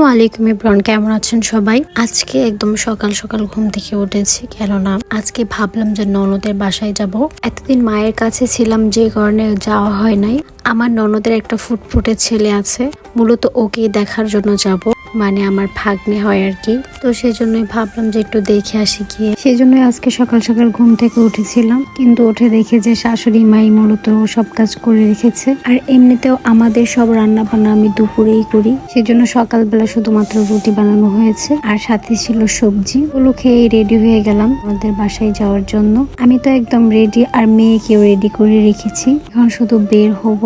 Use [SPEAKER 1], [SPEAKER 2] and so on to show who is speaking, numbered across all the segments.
[SPEAKER 1] আসসালামু আলাইকুম এভরিওয়ান, কেমন আছেন সবাই? আজকে একদম সকাল সকাল ঘুম থেকে উঠেছি, কেননা আজকে ভাবলাম যে ননদের বাসায় যাব। এতদিন মায়ের কাছে ছিলাম যে কারণে যাওয়া হয় নাই। আমার ননদের একটা ফুটফুটে ছেলে আছে, মূলত ওকেই দেখার জন্য যাব, মানে আমার ভাগ্নে হয় আর কি। তো সেজন্যই ভাবলাম যে একটু দেখে আসি গিয়ে। সেজন্যই আজকে সকাল সকাল ঘুম থেকে উঠেছিলাম, কিন্তু উঠে দেখে যে শাশুড়ি মাই মূলত সব কাজ করে রেখেছে। আর এমনিতেও আমাদের সব রান্না বান্না আমি দুপুরেই করি, সেজন্য সকালবেলা শুধুমাত্র রুটি বানানো হয়েছে আর সাথে ছিল সবজি। ওগুলো খেয়ে রেডি হয়ে গেলাম আমাদের বাসায় যাওয়ার জন্য। আমি তো একদম রেডি, আর মেয়েকেও রেডি করে রেখেছি, এখন শুধু বের হব।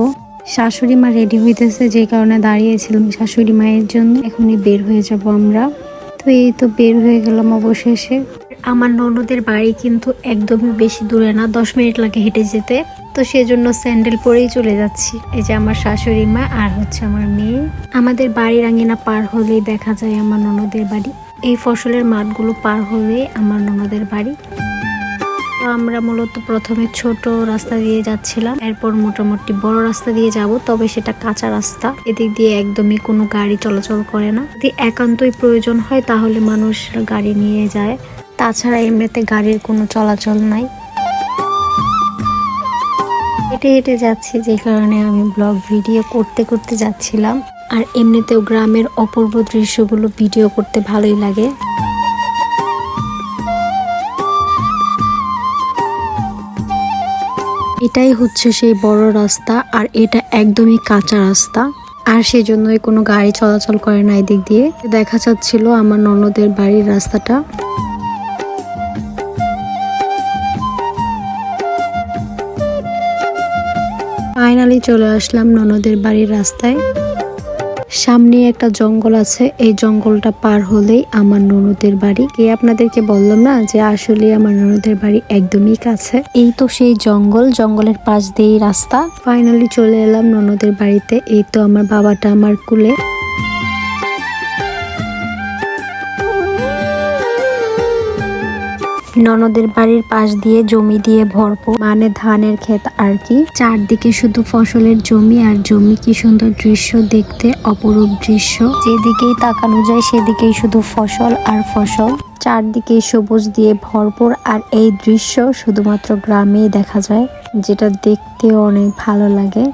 [SPEAKER 1] শাশুড়ি মা রেডি হইতেছে, যে কারণে দাঁড়িয়েছিলাম শাশুড়ি মায়ের জন্য। এখনই বের হয়ে যাব আমরা। তো এই তো বের হয়ে গেলাম অবশেষে। আমার ননদের বাড়ি কিন্তু একদমই বেশি দূরে না, 10 মিনিট লাগে হেঁটে যেতে। তো সেজন্য স্যান্ডেল পরেই চলে যাচ্ছি। এই যে আমার শাশুড়ি মা আর হচ্ছে আমার মেয়ে। আমাদের বাড়ির আঙিনা পার হলেই দেখা যায় আমার ননদের বাড়ি। এই ফসলের মাঠগুলো পার হলেই আমার ননদের বাড়ি। তো আমরা মূলত প্রথমে ছোট রাস্তা দিয়ে যাচ্ছিলাম, এরপর মোটামুটি বড় রাস্তা দিয়ে যাব, তবে সেটা কাঁচা রাস্তা। এদিক দিয়ে একদমই কোনো গাড়ি চলাচল করে না। যদি একান্তই প্রয়োজন হয় তাহলে মানুষ গাড়ি নিয়ে যায়, তাছাড়া এমনিতে গাড়ির কোনো চলাচল নাই। হেঁটে হেঁটে যাচ্ছি, যে কারণে আমি ব্লগ ভিডিও করতে করতে যাচ্ছিলাম। আর এমনিতেও গ্রামের অপূর্ব দৃশ্যগুলো ভিডিও করতে ভালোই লাগে। এটাই হচ্ছে সেই বড় রাস্তা, আর এটা একদমই কাঁচা রাস্তা, আর সেজন্যই কোনো গাড়ি চলাচল করে না এদিক দিয়ে। দেখা যাচ্ছিল আমার ননদের বাড়ির রাস্তাটা। ফাইনালি চলে আসলাম ননদের বাড়ির রাস্তায়। সামনে একটা জঙ্গল আছে, এই জঙ্গলটা পার হলেই আমার ননদের বাড়ি। আপনাদেরকে বললাম না যে আসলে আমার ননদের বাড়ি একদমই কাছে। এই তো সেই জঙ্গল, জঙ্গলের পাশ দিয়েই রাস্তা। ফাইনালি চলে এলাম ননদের বাড়িতে। এই তো আমার বাবাটা আমার কুলে। ননদের বাড়ির পাশ দিয়ে জমি দিয়ে ভরপুর, মানে ধানের ক্ষেত আর কি। চারদিকে শুধু ফসলের জমি আর জমি। কি সুন্দর দৃশ্য দেখতে, অপরূপ দৃশ্য। যেদিকেই তাকানো যায় সেদিকেই শুধু ফসল আর ফসল, চারদিকে সবুজ দিয়ে ভরপুর। আর এই দৃশ্য শুধুমাত্র গ্রামেই দেখা যায়, যেটা দেখতে অনেক ভালো লাগে।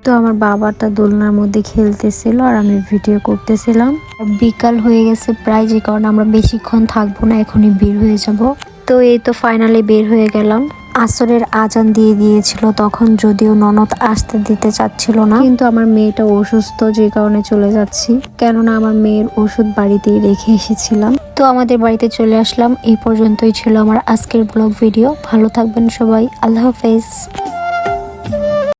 [SPEAKER 1] তো আমার বাবাটা দোলনার মধ্যে খেলতেছিল আর আমি ভিডিও করতেছিলাম। বিকাল হয়ে গেছে প্রায়, যে কারণে আমরা বেশিক্ষণ থাকবো না, এখনই বের হয়ে যাব। তো এই তো ফাইনালি বের হয়ে গেলাম। আসরের আজান দিয়ে দিয়েছিল তখন, যদিও ননদ আসতে দিতে চাচ্ছিল না, কিন্তু আমার মেয়েটা অসুস্থ, যে কারণে চলে যাচ্ছি। কেননা আমার মেয়ের ওষুধ বাড়িতেই রেখে এসেছিলাম। তো আমাদের বাড়িতে চলে আসলাম। এই পর্যন্তই ছিল আমার আজকের ব্লগ ভিডিও। ভালো থাকবেন সবাই, আল্লাহ হাফেজ।